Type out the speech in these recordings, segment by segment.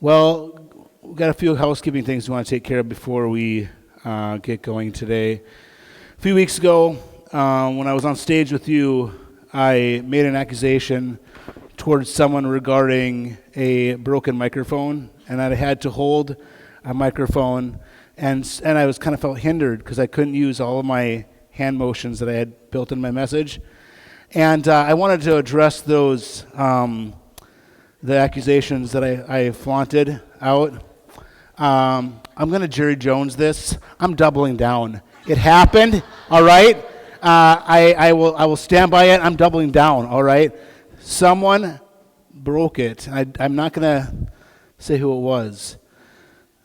Well, we've got a few housekeeping things we want to take care of before we get going today. A few weeks ago, when I was on stage with you, I made an accusation towards someone regarding a broken microphone, and I had to hold a microphone, and I was kind of felt hindered because I couldn't use all of my hand motions that I had built in my message. And I wanted to address those the accusations that I flaunted out. I'm going to Jerry Jones this. I'm doubling down. It happened, all right? I will stand by it. I'm doubling down, all right? Someone broke it. I'm not going to say who it was,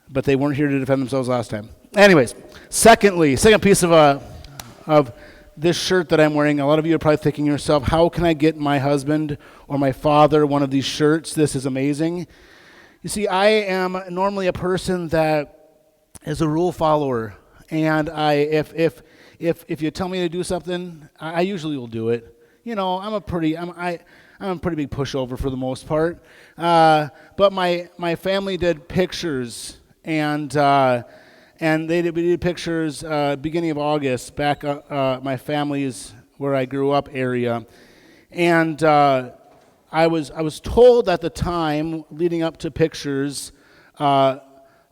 but they weren't here to defend themselves last time. Anyways, second piece of this shirt that I'm wearing, a lot of you are probably thinking to yourself, how can I get my husband or my father one of these shirts? This is amazing. You see, I am normally a person that is a rule follower, and if you tell me to do something, I usually will do it. You know, I'm a pretty big pushover for the most part. But my family did pictures, and we did pictures beginning of August back my family's where I grew up area, and I was told at the time leading up to pictures that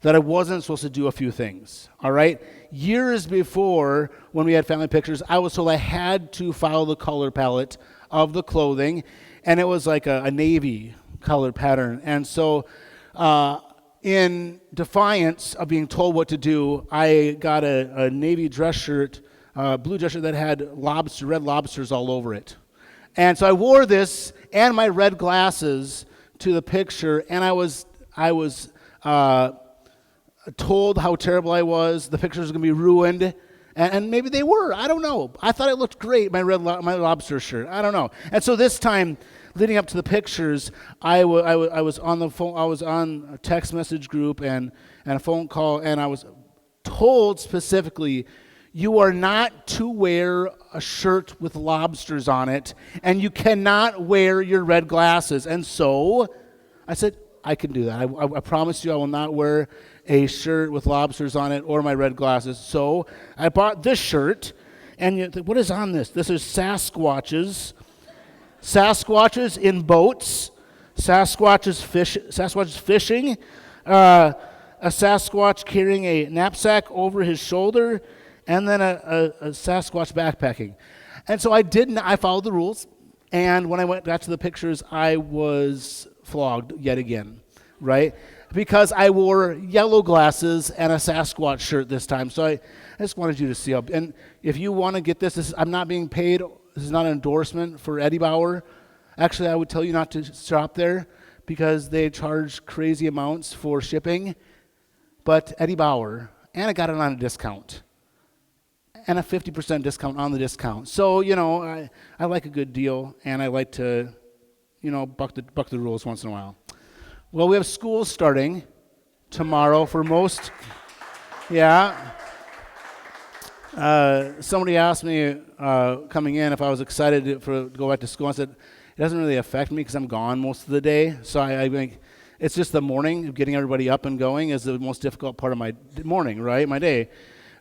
I wasn't supposed to do a few things. All right, years before when we had family pictures, I was told I had to follow the color palette of the clothing, and it was like a navy color pattern, and so. In defiance of being told what to do, I got a navy dress shirt, blue dress shirt that had red lobsters all over it. And so I wore this and my red glasses to the picture, and I was told how terrible I was. The pictures were going to be ruined, and maybe they were. I don't know. I thought it looked great, my my lobster shirt. I don't know. And so this time, leading up to the pictures, I was on the phone. I was on a text message group and a phone call, and I was told specifically, you are not to wear a shirt with lobsters on it, and you cannot wear your red glasses. And so I said, I can do that. I promise you I will not wear a shirt with lobsters on it or my red glasses. So I bought this shirt, and you think, what is on this? This is Sasquatches in boats, Sasquatches fishing, a Sasquatch carrying a knapsack over his shoulder, and then a Sasquatch backpacking. And so I followed the rules, and when I got to the pictures, I was flogged yet again, right? Because I wore yellow glasses and a Sasquatch shirt this time. So I just wanted you to see up. And if you want to get this, I'm not being paid. This is not an endorsement for Eddie Bauer. Actually, I would tell you not to shop there because they charge crazy amounts for shipping. But Eddie Bauer, and I got it on a discount. And a 50% discount on the discount. So, you know, I like a good deal, and I like to, you know, buck the rules once in a while. Well, we have school starting tomorrow for most. Yeah. Somebody asked me coming in if I was excited to go back to school. I said, it doesn't really affect me because I'm gone most of the day. So I think it's just the morning, getting everybody up and going is the most difficult part of my morning, right, my day.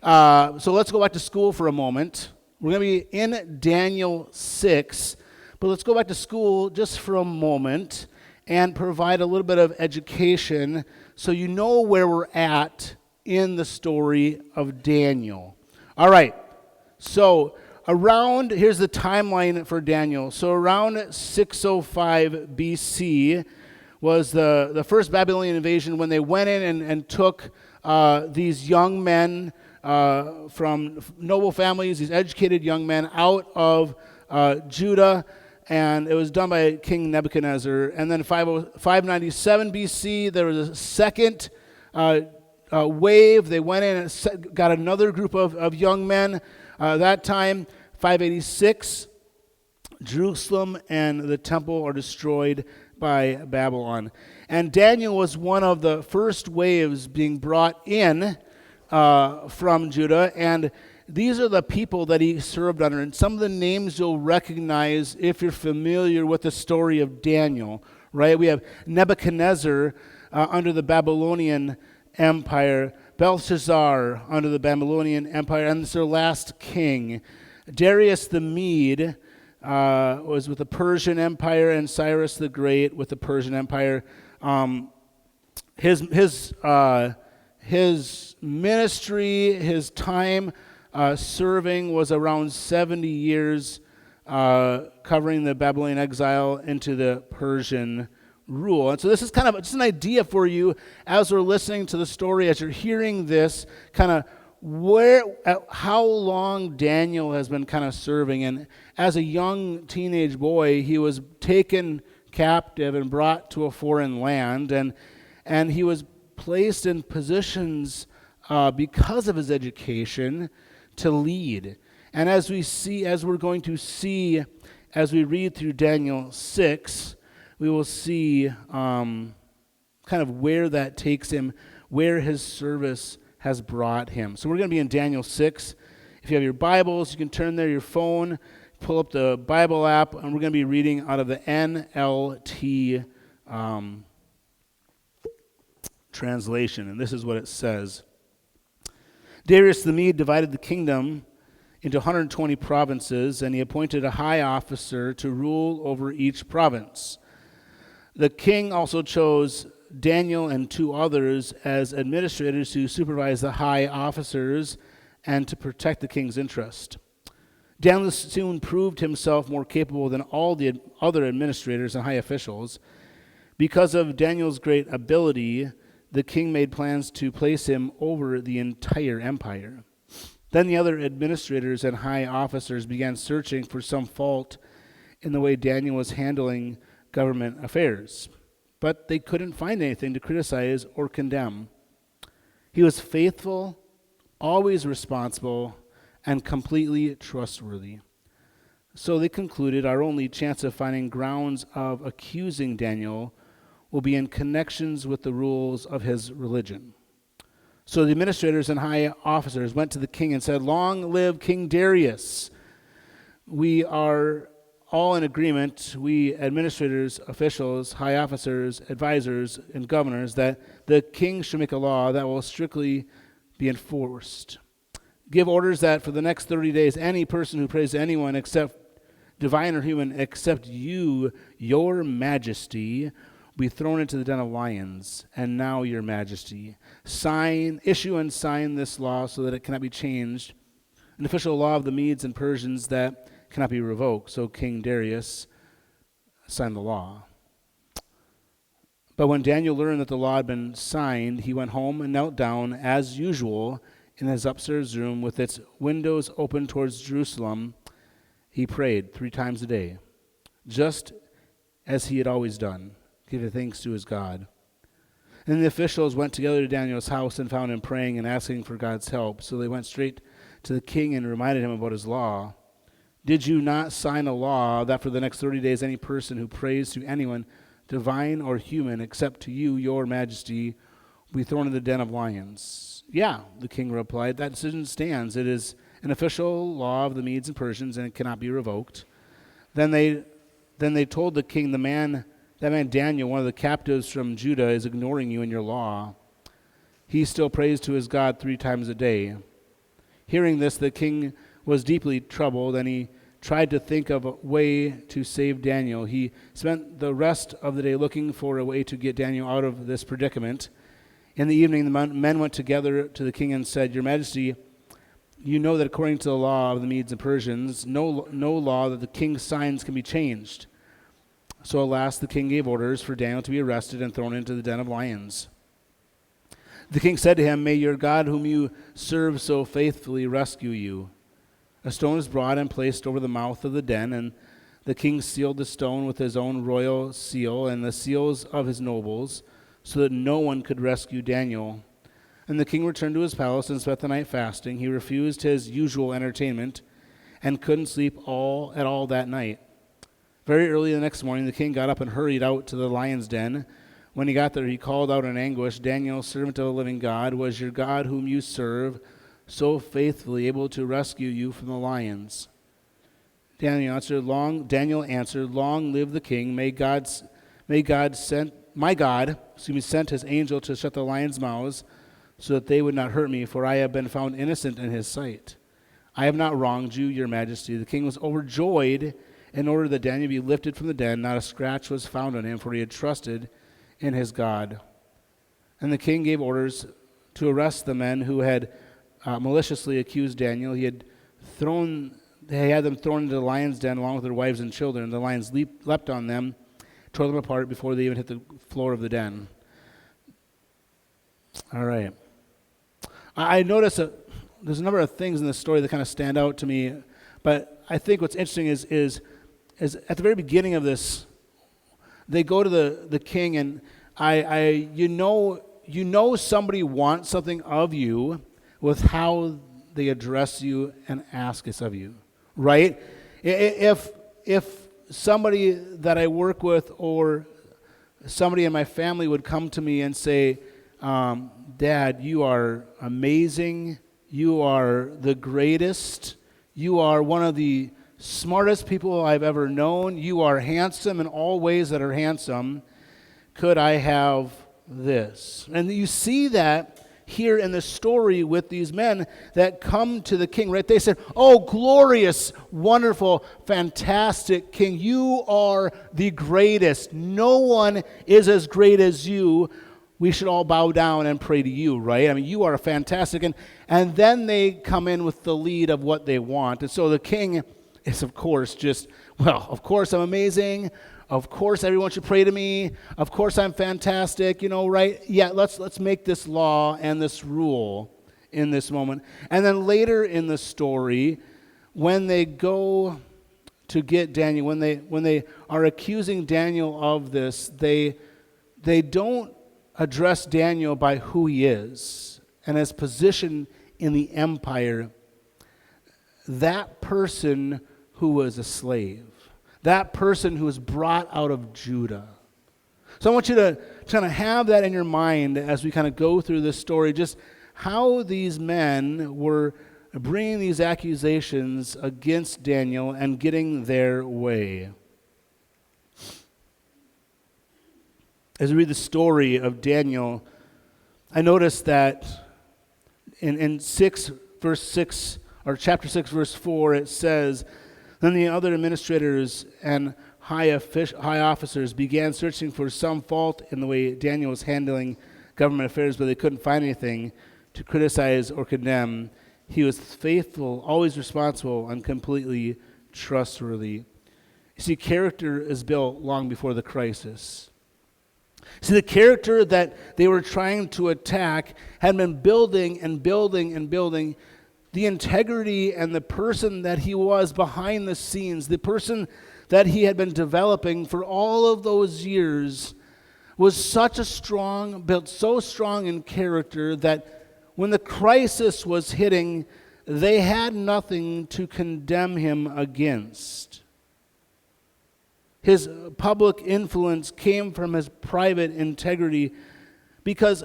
So let's go back to school for a moment. We're going to be in Daniel 6, but let's go back to school just for a moment and provide a little bit of education so you know where we're at in the story of Daniel. All right, so here's the timeline for Daniel. So around 605 BC was the first Babylonian invasion when they went in and took these young men from noble families, these educated young men out of Judah, and it was done by King Nebuchadnezzar. And then 597 BC, there was a second wave. They went in and got another group of young men. That time, 586, Jerusalem and the temple are destroyed by Babylon. And Daniel was one of the first waves being brought in from Judah, and these are the people that he served under. And some of the names you'll recognize if you're familiar with the story of Daniel, right? We have Nebuchadnezzar, under the Babylonian Empire, Belshazzar under the Babylonian Empire, and it's their last king. Darius the Mede was with the Persian Empire, and Cyrus the Great with the Persian Empire. His ministry, his time serving was around 70 years, covering the Babylonian exile into the Persian rule. And so this is kind of just an idea for you as we're listening to the story, as you're hearing this, kind of how long Daniel has been kind of serving. And as a young teenage boy, he was taken captive and brought to a foreign land, and he was placed in positions because of his education to lead. And as we're going to see, as we read through Daniel 6, we will see kind of where that takes him, where his service has brought him. So we're going to be in Daniel 6. If you have your Bibles, you can turn there, your phone, pull up the Bible app, and we're going to be reading out of the NLT translation. And this is what it says. Darius the Mede divided the kingdom into 120 provinces, and he appointed a high officer to rule over each province. The king also chose Daniel and 2 others as administrators to supervise the high officers and to protect the king's interest. Daniel soon proved himself more capable than all the other administrators and high officials. Because of Daniel's great ability, the king made plans to place him over the entire empire. Then the other administrators and high officers began searching for some fault in the way Daniel was handling government affairs, but they couldn't find anything to criticize or condemn. He was faithful, always responsible, and completely trustworthy. So they concluded our only chance of finding grounds of accusing Daniel will be in connections with the rules of his religion. So the administrators and high officers went to the king and said, "Long live King Darius. We are all in agreement, we administrators, officials, high officers, advisors, and governors, that the king should make a law that will strictly be enforced. Give orders that for the next 30 days, any person who prays to anyone except divine or human, except you, your majesty, be thrown into the den of lions. And now, your majesty, issue and sign this law so that it cannot be changed, an official law of the Medes and Persians that cannot be revoked." So King Darius signed the law. But when Daniel learned that the law had been signed, he went home and knelt down as usual in his upstairs room with its windows open towards Jerusalem. He prayed 3 times a day, just as he had always done, giving thanks to his God. And the officials went together to Daniel's house and found him praying and asking for God's help. So they went straight to the king and reminded him about his law. "Did you not sign a law that for the next 30 days any person who prays to anyone, divine or human, except to you, your majesty, will be thrown in the den of lions?" "Yeah," the king replied, "that decision stands. It is an official law of the Medes and Persians, and it cannot be revoked." Then they told the king, that man Daniel, one of the captives from Judah, is ignoring you and your law. He still prays to his God 3 times a day. Hearing this, the king was deeply troubled, and he tried to think of a way to save Daniel. He spent the rest of the day looking for a way to get Daniel out of this predicament. In the evening, the men went together to the king and said, "Your Majesty, you know that according to the law of the Medes and Persians, no law that the king signs can be changed." So at last the king gave orders for Daniel to be arrested and thrown into the den of lions. The king said to him, "May your God, whom you serve so faithfully, rescue you." A stone was brought and placed over the mouth of the den, and the king sealed the stone with his own royal seal and the seals of his nobles, so that no one could rescue Daniel. And the king returned to his palace and spent the night fasting. He refused his usual entertainment and couldn't sleep at all that night. Very early the next morning, the king got up and hurried out to the lion's den. When he got there, he called out in anguish, "Daniel, servant of the living God, was your God whom you serve so faithfully able to rescue you from the lions?" Daniel answered, "Long live the king. May God my God, sent his angel to shut the lions' mouths so that they would not hurt me, for I have been found innocent in his sight. I have not wronged you, your majesty. The king was overjoyed in order that Daniel be lifted from the den. Not a scratch was found on him, for he had trusted in his God. And the king gave orders to arrest the men who had maliciously accused Daniel. They had them thrown into the lion's den along with their wives and children. The lions leapt on them, tore them apart before they even hit the floor of the den. All right. I notice there's a number of things in this story that kind of stand out to me, but I think what's interesting is at the very beginning of this, they go to the king, and you know somebody wants something of you with how they address you and ask this of you, right? If somebody that I work with or somebody in my family would come to me and say, Dad, you are amazing, you are the greatest, you are one of the smartest people I've ever known, you are handsome in all ways that are handsome, could I have this? And you see that here in the story with these men that come to the king, right? They said, oh, glorious, wonderful, fantastic king, you are the greatest. No one is as great as you. We should all bow down and pray to you, right? I mean, you are fantastic. And then they come in with the lead of what they want. And so the king is, of course, of course I'm amazing. Of course everyone should pray to me. Of course I'm fantastic, right? Yeah, let's make this law and this rule in this moment. And then later in the story, when they go to get Daniel, when they are accusing Daniel of this, they don't address Daniel by who he is and his position in the empire. That person who was a slave, that person who was brought out of Judah. So I want you to kind of have that in your mind as we kind of go through this story, just how these men were bringing these accusations against Daniel and getting their way. As we read the story of Daniel, I noticed that in chapter 6, verse 4, it says, then the other administrators and high officers began searching for some fault in the way Daniel was handling government affairs, but they couldn't find anything to criticize or condemn. He was faithful, always responsible, and completely trustworthy. You see, character is built long before the crisis. See, the character that they were trying to attack had been building and building and building. The integrity and the person that he was behind the scenes, the person that he had been developing for all of those years, was built so strong in character that when the crisis was hitting, they had nothing to condemn him against. His public influence came from his private integrity, because,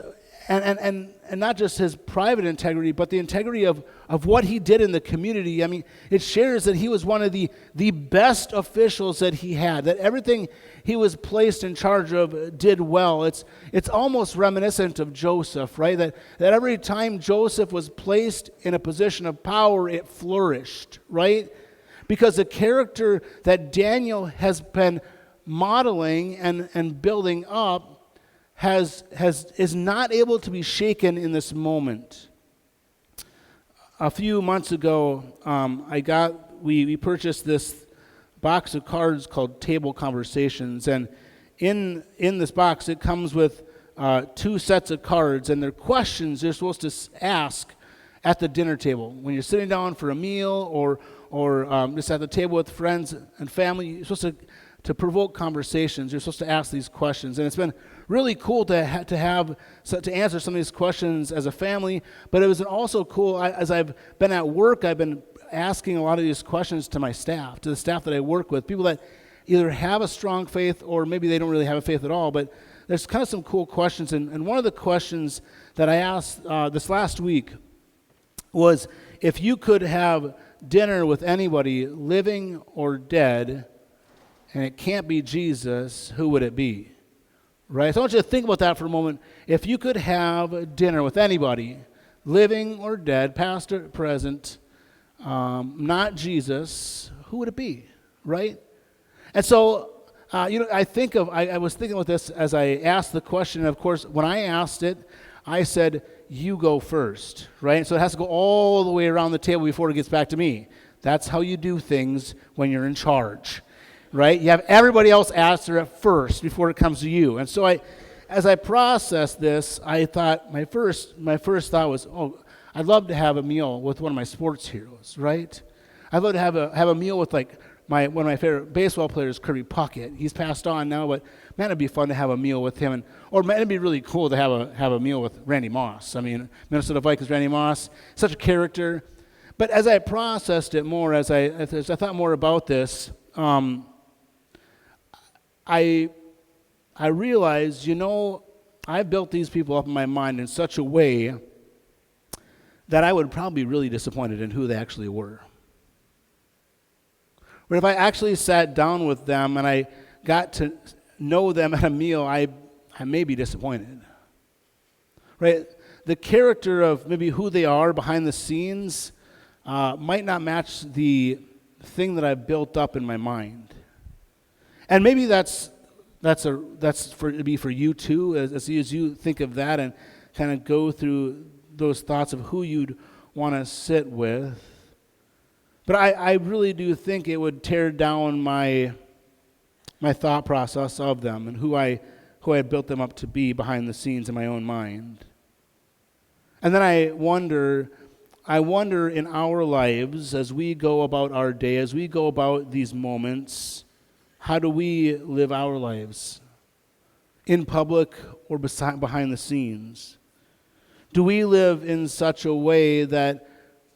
and not just his private integrity, but the integrity of what he did in the community. I mean, it shares that he was one of the best officials that he had, that everything he was placed in charge of did well. It's almost reminiscent of Joseph, right? That every time Joseph was placed in a position of power, it flourished, right? Because the character that Daniel has been modeling and building up is not able to be shaken in this moment. A few months ago, we purchased this box of cards called Table Conversations, and in this box it comes with 2 sets of cards, and they're questions you're supposed to ask at the dinner table when you're sitting down for a meal or just at the table with friends and family. You're supposed to provoke conversations. You're supposed to ask these questions, and it's been really cool to answer some of these questions as a family. But it was also cool as I've been at work. I've been asking a lot of these questions to my staff, to the staff that I work with, people that either have a strong faith or maybe they don't really have a faith at all. But there's kind of some cool questions, and one of the questions that I asked this last week was, if you could have dinner with anybody, living or dead, and it can't be Jesus, who would it be? right? So I want you to think about that for a moment. If you could have dinner with anybody, living or dead, past or present, not Jesus, who would it be, right? And so, I was thinking about this as I asked the question. And of course, when I asked it, I said, you go first, right? So it has to go all the way around the table before it gets back to me. That's how you do things when you're in charge, right? You have everybody else answer it first before it comes to you. And so as I processed this, I thought my first thought was, I'd love to have a meal with one of my sports heroes, right? I'd love to have a meal with like one of my favorite baseball players, Kirby Puckett. He's passed on now, but man, it'd be fun to have a meal with him, or man, it'd be really cool to have a meal with Randy Moss. I mean, Minnesota Vikings Randy Moss, such a character. But as I processed it more, as I thought more about this, I realized, I built these people up in my mind in such a way that I would probably be really disappointed in who they actually were. But if I actually sat down with them and I got to know them at a meal, I may be disappointed. Right? The character of maybe who they are behind the scenes might not match the thing that I've built up in my mind. And maybe that's for you too, as you think of that and kind of go through those thoughts of who you'd want to sit with. But I really do think it would tear down my thought process of them and who I built them up to be behind the scenes in my own mind. And then I wonder in our lives, as we go about our day, as we go about these moments, how do we live our lives? In public or behind the scenes? Do we live in such a way that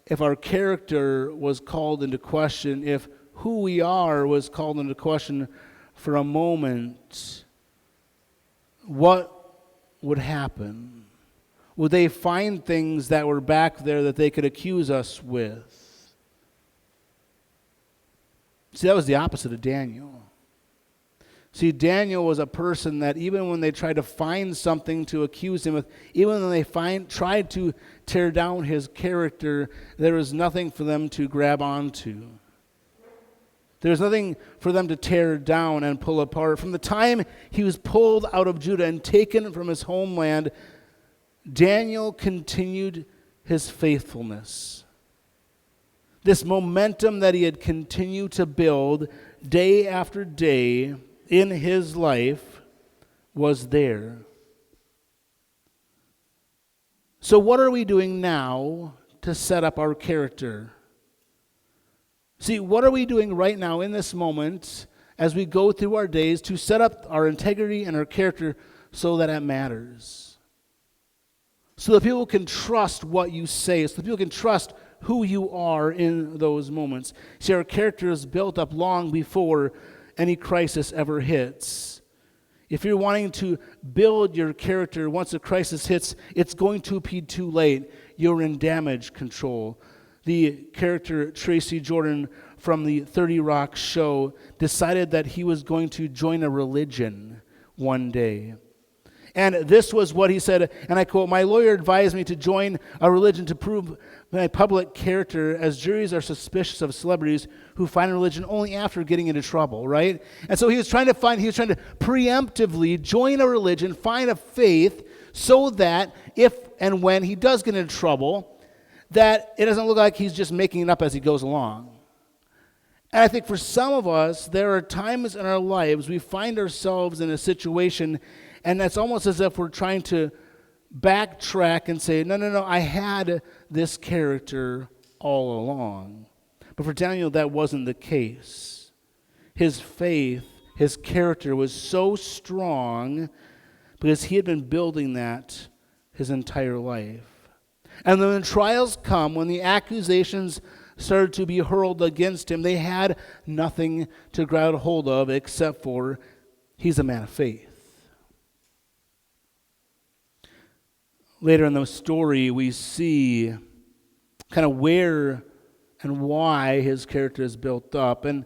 if our character was called into question, if who we are was called into question for a moment, what would happen? Would they find things that were back there that they could accuse us with? See, that was the opposite of Daniel. See, Daniel was a person that even when they tried to find something to accuse him with, even when they tried to tear down his character, there was nothing for them to grab onto. There was nothing for them to tear down and pull apart. From the time he was pulled out of Judah and taken from his homeland, Daniel continued his faithfulness. This momentum that he had continued to build day after day in his life was there. So what are we doing now to set up our character? See, what are we doing right now in this moment as we go through our days to set up our integrity and our character so that it matters? So that people can trust what you say, so that people can trust who you are in those moments. See, our character is built up long before any crisis ever hits. If you're wanting to build your character once a crisis hits, it's going to be too late. You're in damage control. The character Tracy Jordan from the 30 Rock show decided that he was going to join a religion one day. And this was what he said, and I quote, "My lawyer advised me to join a religion to prove my public character, as juries are suspicious of celebrities who find religion only after getting into trouble," right? And so he was trying to preemptively join a religion, find a faith, so that if and when he does get into trouble, that it doesn't look like he's just making it up as he goes along. And I think for some of us, there are times in our lives we find ourselves in a situation, and that's almost as if we're trying to backtrack and say, no, I had this character all along. But for Daniel, that wasn't the case. His faith, his character was so strong because he had been building that his entire life. And then when trials come, when the accusations started to be hurled against him, they had nothing to grab hold of except for he's a man of faith. Later in the story, we see kind of where and why his character is built up. And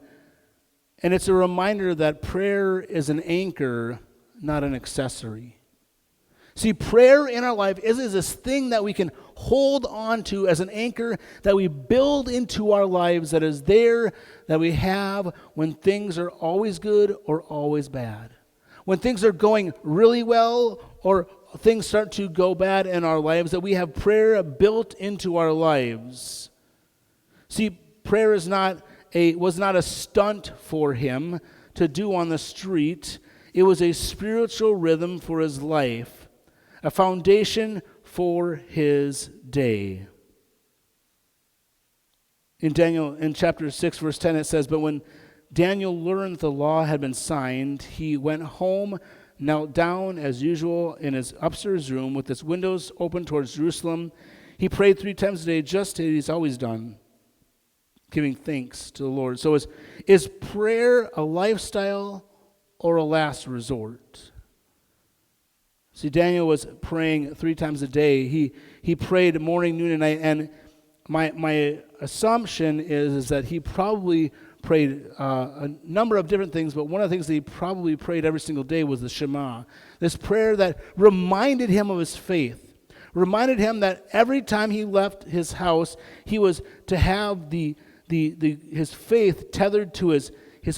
it's a reminder that prayer is an anchor not an accessory. See, prayer in our life is this thing that we can hold on to as an anchor that we build into our lives, that is there, that we have when things are always good or always bad. When things are going really well or things start to go bad in our lives, that we have prayer built into our lives. See, prayer was not a stunt for him to do on the street. It was a spiritual rhythm for his life, a foundation for his day. In Daniel, in chapter 6, verse 10, it says, "But when Daniel learned the law had been signed, he went home, knelt down as usual in his upstairs room with its windows open towards Jerusalem. He prayed 3 times a day, just as he's always done, giving thanks to the Lord." So is prayer a lifestyle or a last resort? See, Daniel was praying 3 times a day. He prayed morning, noon, and night. And my assumption is that he probably prayed a number of different things, but one of the things that he probably prayed every single day was the Shema. This prayer that reminded him of his faith, reminded him that every time he left his house, he was to have his faith tethered to his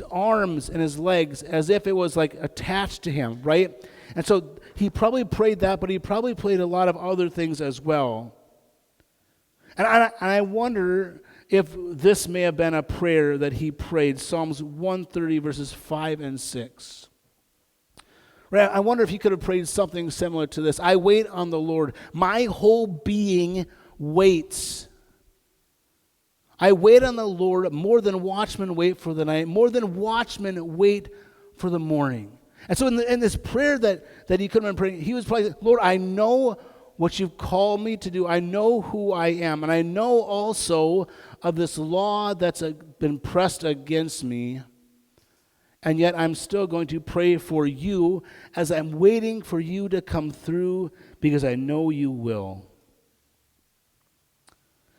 arms and his legs as if it was like attached to him, right? And so he probably prayed that, but he probably prayed a lot of other things as well. And I wonder if this may have been a prayer that he prayed, Psalms 130, verses 5 and 6. Right? I wonder if he could have prayed something similar to this. "I wait on the Lord. My whole being waits. I wait on the Lord more than watchmen wait for the night, more than watchmen wait for the morning." And so in this prayer that he could have been praying, he was probably, "Lord, I know what you've called me to do. I know who I am. And I know also of this law that's been pressed against me. And yet I'm still going to pray for you as I'm waiting for you to come through because I know you will."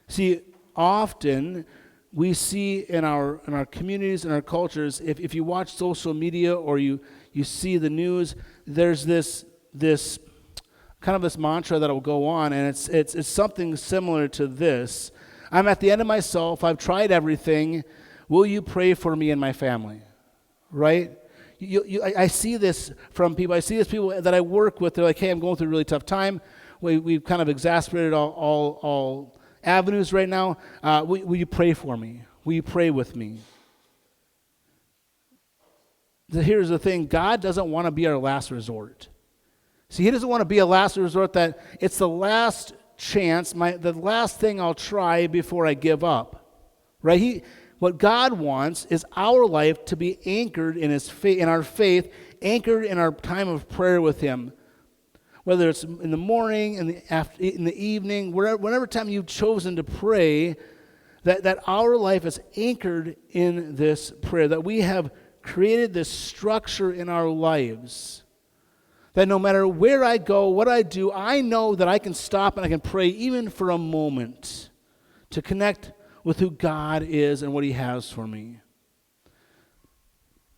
See, often we see in our communities, in our cultures, if you watch social media or you see the news, there's this kind of this mantra that will go on, and it's something similar to this. "I'm at the end of myself. I've tried everything. Will you pray for me and my family?" Right? I see this from people. I see this people that I work with. They're like, "Hey, I'm going through a really tough time. We've kind of exasperated all avenues right now. Will you pray for me? Will you pray with me?" Here's the thing. God doesn't want to be our last resort. See, he doesn't want to be a last resort that it's the last chance, the last thing I'll try before I give up. Right? What God wants is our life to be anchored in in our faith, anchored in our time of prayer with him. Whether it's in the morning, in the evening, whenever time you've chosen to pray, that our life is anchored in this prayer, that we have created this structure in our lives, that no matter where I go, what I do, I know that I can stop and I can pray even for a moment to connect with who God is and what he has for me.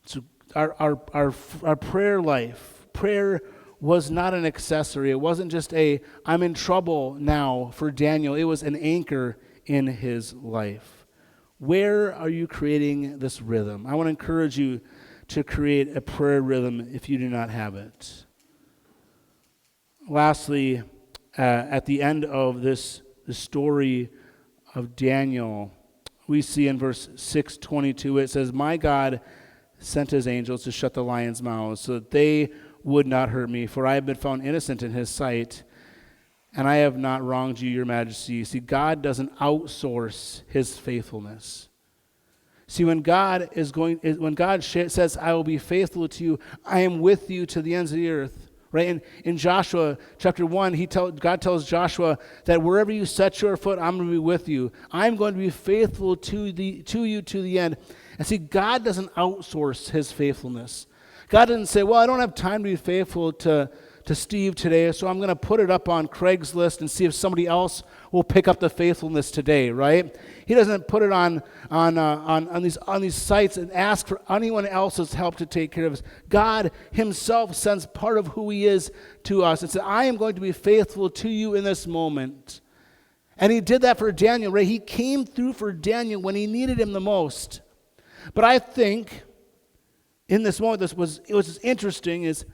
So our prayer life, prayer was not an accessory. It wasn't just I'm in trouble now for Daniel. It was an anchor in his life. Where are you creating this rhythm? I want to encourage you to create a prayer rhythm if you do not have it. Lastly, at the end of the story of Daniel, we see in verse 6:22, it says, "My God sent his angels to shut the lions' mouths so that they would not hurt me, for I have been found innocent in his sight, and I have not wronged you, your majesty." See, God doesn't outsource his faithfulness. See, when God says, "I will be faithful to you, I am with you to the ends of the earth," right? In Joshua chapter 1, God tells Joshua that wherever you set your foot, I'm going to be with you. I'm going to be faithful to you to the end. And see, God doesn't outsource his faithfulness. God doesn't say, "Well, I don't have time to be faithful to to Steve today, so I'm going to put it up on Craigslist and see if somebody else will pick up the faithfulness today, right? He doesn't put it on these sites and ask for anyone else's help to take care of us. God himself sends part of who he is to us and said, I am going to be faithful to you in this moment. And he did that for Daniel, right? He came through for Daniel when he needed him the most. But I think in this moment, it was interesting is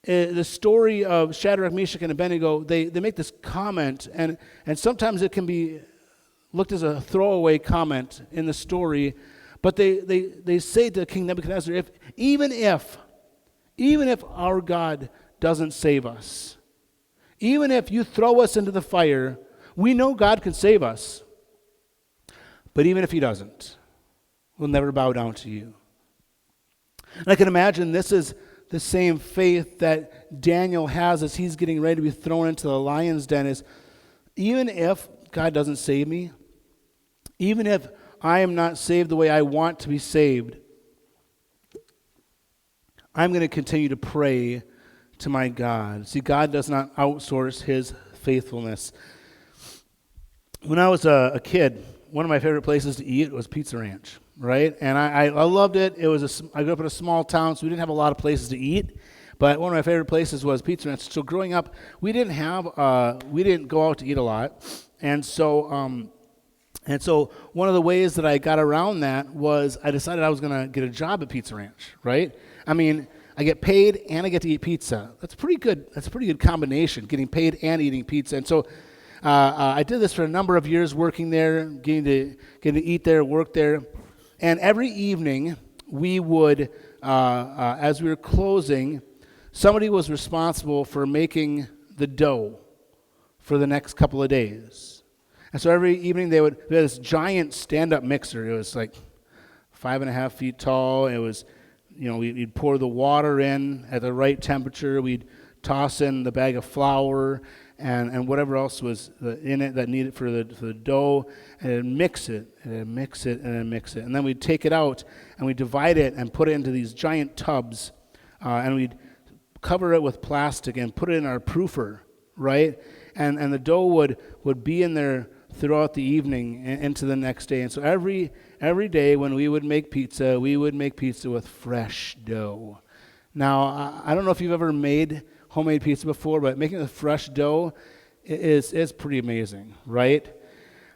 the story of Shadrach, Meshach, and Abednego. They make this comment, and sometimes it can be looked as a throwaway comment in the story, but they say to King Nebuchadnezzar, even if our God doesn't save us, even if you throw us into the fire, we know God can save us. But even if he doesn't, we'll never bow down to you. And I can imagine this is the same faith that Daniel has as he's getting ready to be thrown into the lion's den is, even if God doesn't save me, even if I am not saved the way I want to be saved, I'm going to continue to pray to my God. See, God does not outsource his faithfulness. When I was a kid, one of my favorite places to eat was Pizza Ranch, right? And I loved it. I grew up in a small town, so we didn't have a lot of places to eat. But one of my favorite places was Pizza Ranch. So growing up, we didn't go out to eat a lot. And so one of the ways that I got around that was I decided I was going to get a job at Pizza Ranch, right? I mean, I get paid and I get to eat pizza. That's a pretty good combination, getting paid and eating pizza. And so I did this for a number of years, working there, getting to eat there, work there. And every evening, we would, as we were closing, somebody was responsible for making the dough for the next couple of days. And so every evening, they had this giant stand-up mixer. It was like 5.5 feet tall. It was, we'd pour the water in at the right temperature. We'd toss in the bag of flour and whatever else was in it that needed for the dough, and then mix it, and then mix it, and then mix it. And then we'd take it out, and we'd divide it and put it into these giant tubs, and we'd cover it with plastic and put it in our proofer, right? And the dough would be in there throughout the evening and into the next day. And so every day when we would make pizza with fresh dough. Now, I don't know if you've ever made homemade pizza before, but making with fresh dough is pretty amazing, right?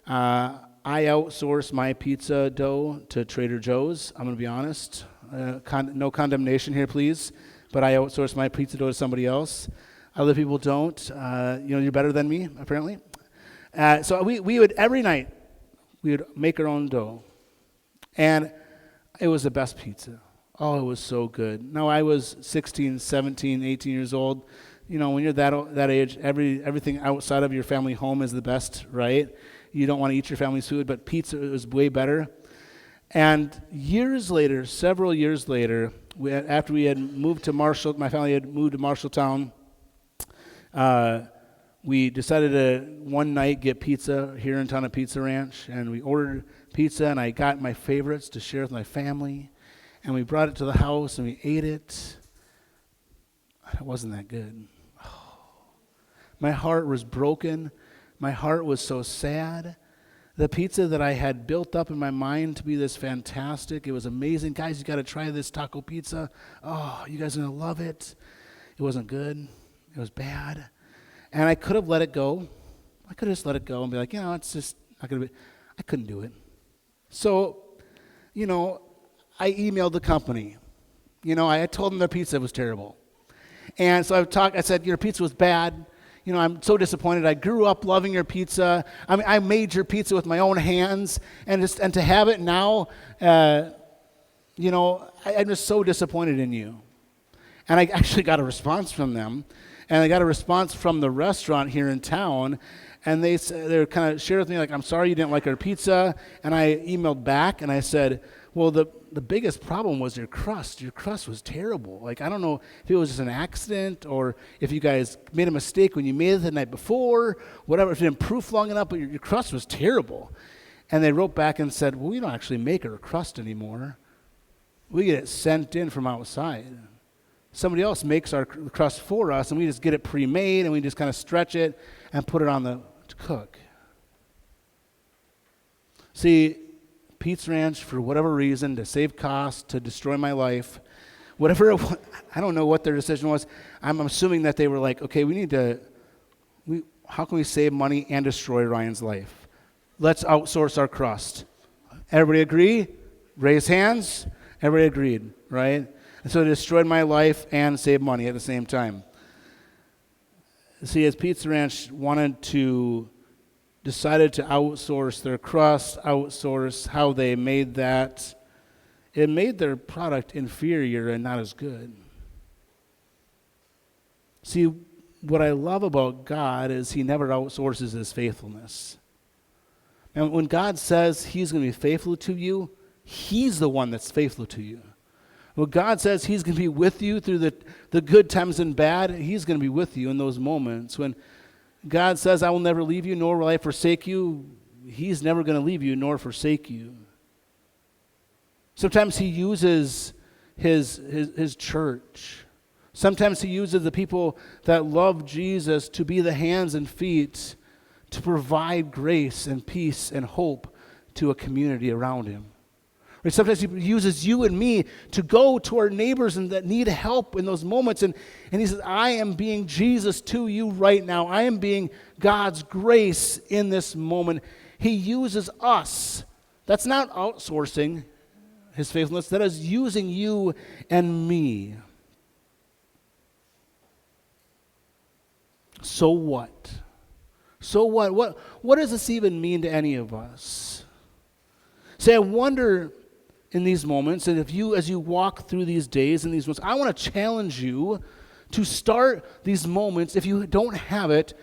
I outsource my pizza dough to Trader Joe's. I'm going to be honest. No condemnation here, please. But I outsource my pizza dough to somebody else. Other people don't. You're better than me, apparently. So we would, every night, we would make our own dough. And it was the best pizza. Oh, it was so good. Now, I was 16, 17, 18 years old. When you're that age, everything outside of your family home is the best, right? You don't want to eat your family's food, but pizza was way better. And several years later, after we had moved to my family had moved to Marshalltown, we decided to one night get pizza here in town at Pizza Ranch, and we ordered pizza, and I got my favorites to share with my family. And we brought it to the house, and we ate it. It wasn't that good. Oh. My heart was broken. My heart was so sad. The pizza that I had built up in my mind to be this fantastic, it was amazing. Guys, you got to try this taco pizza. Oh, you guys are going to love it. It wasn't good. It was bad. And I could have let it go. I could have just let it go and be like, it's just not going to be. I couldn't do it. So, I emailed the company. I told them their pizza was terrible. And so I said, your pizza was bad. I'm so disappointed. I grew up loving your pizza. I made your pizza with my own hands. And to have it now, I'm just so disappointed in you. And I actually got a response from them. And I got a response from the restaurant here in town. And they kind of shared with me, like, I'm sorry you didn't like our pizza. And I emailed back and I said, well, the biggest problem was your crust. Your crust was terrible. Like, I don't know if it was just an accident or if you guys made a mistake when you made it the night before, whatever. If it didn't proof long enough, but your crust was terrible. And they wrote back and said, well, we don't actually make our crust anymore. We get it sent in from outside. somebody else makes our crust for us, and we just get it pre-made, and we just kind of stretch it and put it on to cook. See, Pete's Ranch, for whatever reason, to save costs, to destroy my life, whatever, I don't know what their decision was. I'm assuming that they were like, okay, how can we save money and destroy Ryan's life? Let's outsource our crust. Everybody agree? Raise hands. Everybody agreed, right? And so it destroyed my life and saved money at the same time. See, as Pete's Ranch decided to outsource their crust, outsource how they made that, it made their product inferior and not as good. See, what I love about God is he never outsources his faithfulness. And when God says he's going to be faithful to you, he's the one that's faithful to you. When God says he's going to be with you through the good times and bad, he's going to be with you in those moments. When God says, I will never leave you, nor will I forsake you, he's never going to leave you nor forsake you. Sometimes he uses his church. Sometimes he uses the people that love Jesus to be the hands and feet to provide grace and peace and hope to a community around him. Or sometimes he uses you and me to go to our neighbors and that need help in those moments. And he says, I am being Jesus to you right now. I am being God's grace in this moment. He uses us. That's not outsourcing his faithfulness. That is using you and me. So what? So what? What does this even mean to any of us? See, I wonder in these moments, and if you, as you walk through these days and these months, I want to challenge you to start these moments, if you don't have it,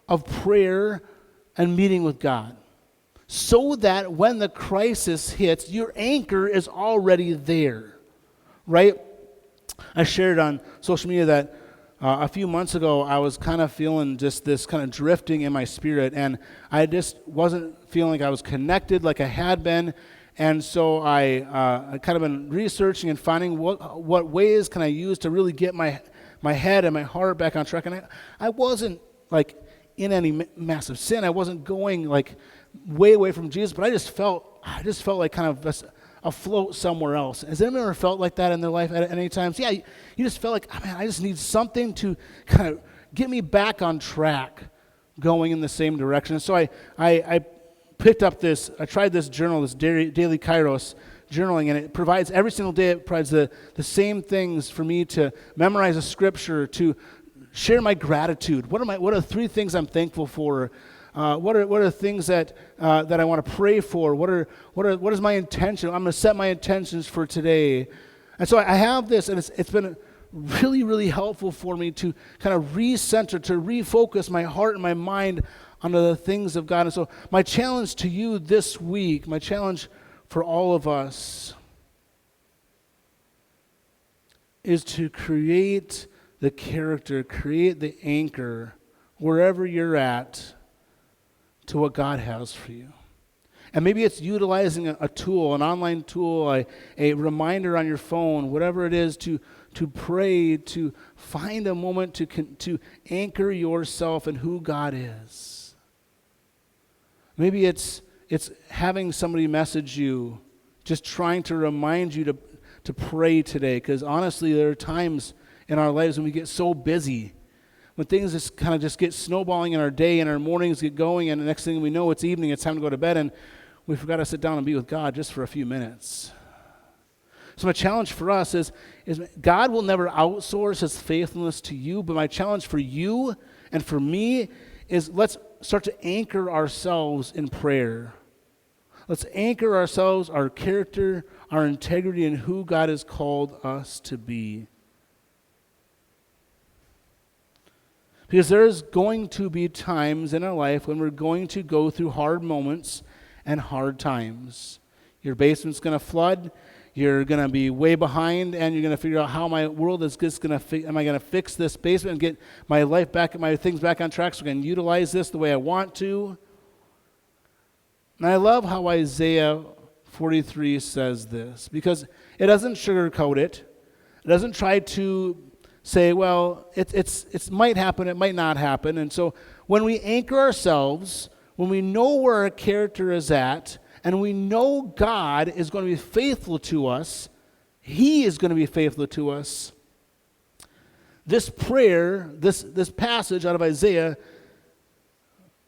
of prayer and meeting with God, so that when the crisis hits, your anchor is already there, right? I shared on social media that a few months ago, I was kind of feeling just this kind of drifting in my spirit, and I just wasn't feeling like I was connected like I had been. And so I kind of been researching and finding what ways can I use to really get my head and my heart back on track. And I wasn't like in any massive sin. I wasn't going like way away from Jesus, but I just felt like kind of afloat somewhere else. Has anyone ever felt like that in their life at any times? Yeah, you just felt like, oh, man, I just need something to kind of get me back on track, going in the same direction. And so I picked up I tried this journal, this daily Kairos journaling, and it provides, every single day, it provides the same things for me to memorize a scripture, to share my gratitude. What are the 3 things I'm thankful for? What are the things that I want to pray for? What is my intention? I'm going to set my intentions for today. And so I have this, and it's been really, really helpful for me to kind of recenter, to refocus my heart and my mind on the things of God. And so my challenge to you this week, my challenge for all of us, is to create the character, create the anchor, wherever you're at, to what God has for you. And maybe it's utilizing a tool, an online tool, a reminder on your phone, whatever it is, to pray, to find a moment to anchor yourself in who God is. Maybe it's having somebody message you, just trying to remind you to pray today, because honestly, there are times in our lives when we get so busy, when things just kind of just get snowballing in our day and our mornings get going, and the next thing we know, it's evening, it's time to go to bed, and we forgot to sit down and be with God just for a few minutes. So my challenge for us is God will never outsource his faithfulness to you, but my challenge for you and for me is let's start to anchor ourselves in prayer. Let's anchor ourselves, our character, our integrity in who God has called us to be. Because there's going to be times in our life when we're going to go through hard moments and hard times. Your basement's going to flood. You're going to be way behind, and you're going to figure out how my world is just going to am I going to fix this basement and get my life back, my things back on track so I can utilize this the way I want to. And I love how Isaiah 43 says this, because it doesn't sugarcoat it. It doesn't try to say, well, it might happen, it might not happen. And so when we anchor ourselves, when we know where our character is at, and we know God is going to be faithful to us, He is going to be faithful to us. This prayer, this passage out of Isaiah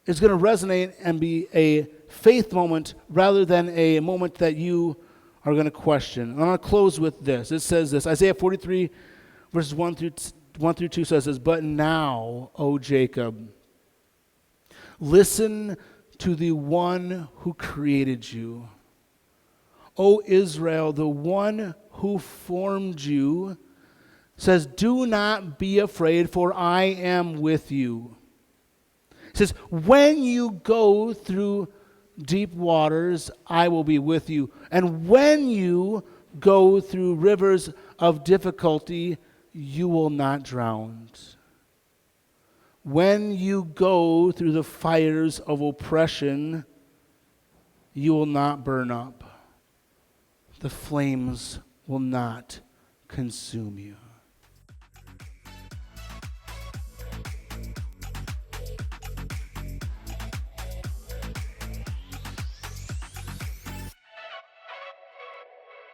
is going to resonate and be a faith moment rather than a moment that you are going to question. I'm going to close with this. It says this, Isaiah 43, verses 1 through 2 says this, "But now, O Jacob, listen to the one who created you. O Israel, the one who formed you, says, do not be afraid, for I am with you." It says, when you go through deep waters, I will be with you. And when you go through rivers of difficulty, you will not drown. When you go through the fires of oppression, you will not burn up. The flames will not consume you.